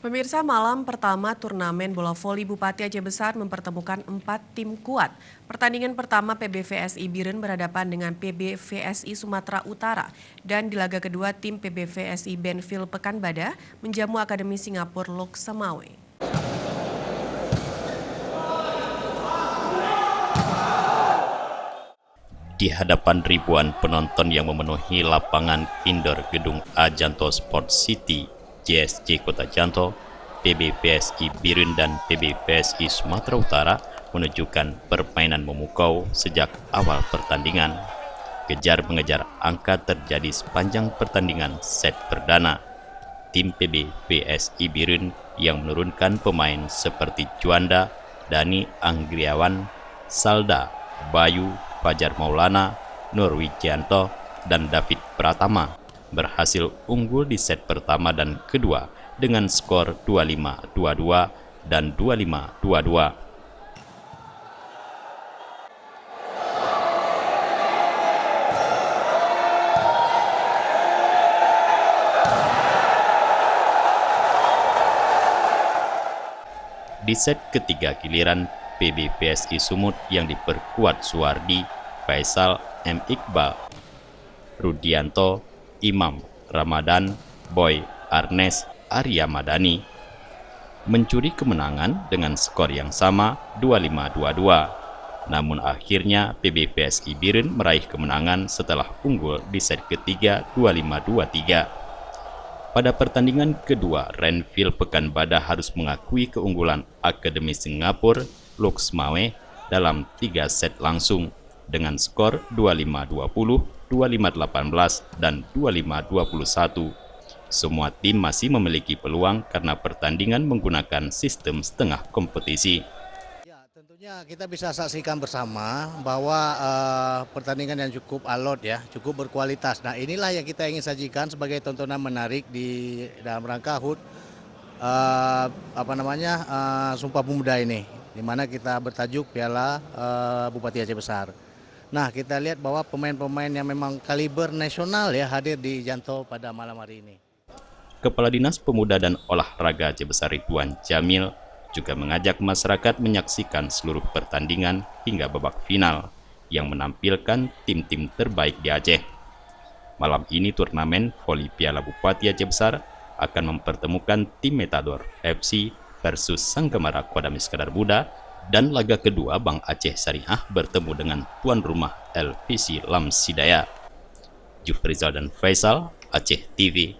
Pemirsa, malam pertama turnamen bola voli Bupati Aceh Besar mempertemukan 4 tim kuat. Pertandingan pertama PBVSI Biren berhadapan dengan PBVSI Sumatera Utara. Dan di laga kedua tim PBVSI Benville Pekanbadak menjamu Akademi Singapura Lok Samawe. Di hadapan ribuan penonton yang memenuhi lapangan indoor gedung Ajanto Sport City, JSC Kota Janto, PBVSI Biren dan PBVSI Sumatera Utara menunjukkan permainan memukau sejak awal pertandingan. Kejar-mengejar angka terjadi sepanjang pertandingan set perdana. Tim PBVSI Biren yang menurunkan pemain seperti Juanda, Dani Anggriawan, Salda, Bayu, Fajar Maulana, Nur Wijanto, dan David Pratama berhasil unggul di set pertama dan kedua dengan skor 25-22 dan 25-22. Di set ketiga giliran, PBVSI Sumut yang diperkuat Suwardi, Faisal, M. Iqbal, Rudianto, Imam, Ramadan, Boy, Arnes, Arya Madani mencuri kemenangan dengan skor yang sama 25-22. Namun akhirnya PBVSI Biren meraih kemenangan setelah unggul di set ketiga 25-23. Pada pertandingan kedua, Benville Pekanbadak harus mengakui keunggulan Akademi Singapura Lok Samawe dalam 3 set langsung dengan skor 25-20, 25-18, dan 25-21. Semua tim masih memiliki peluang karena pertandingan menggunakan sistem setengah kompetisi. Tentunya kita bisa saksikan bersama bahwa pertandingan yang cukup alot ya, cukup berkualitas. Nah, inilah yang kita ingin sajikan sebagai tontonan menarik di dalam rangka HUT Sumpah Pemuda ini, di mana kita bertajuk Piala Bupati Aceh Besar. Nah, kita lihat bahwa pemain-pemain yang memang kaliber nasional ya hadir di Janto pada malam hari ini. Kepala Dinas Pemuda dan Olahraga Aceh Besar Ridwan Jamil juga mengajak masyarakat menyaksikan seluruh pertandingan hingga babak final yang menampilkan tim-tim terbaik di Aceh. Malam ini turnamen voli Piala Bupati Aceh Besar akan mempertemukan tim Metador FC versus Sanggamara Kodam Iskandar Muda, dan laga kedua Bank Aceh Syariah bertemu dengan tuan rumah LPC Lamsidaya. Jufrizal dan Faisal, Aceh TV.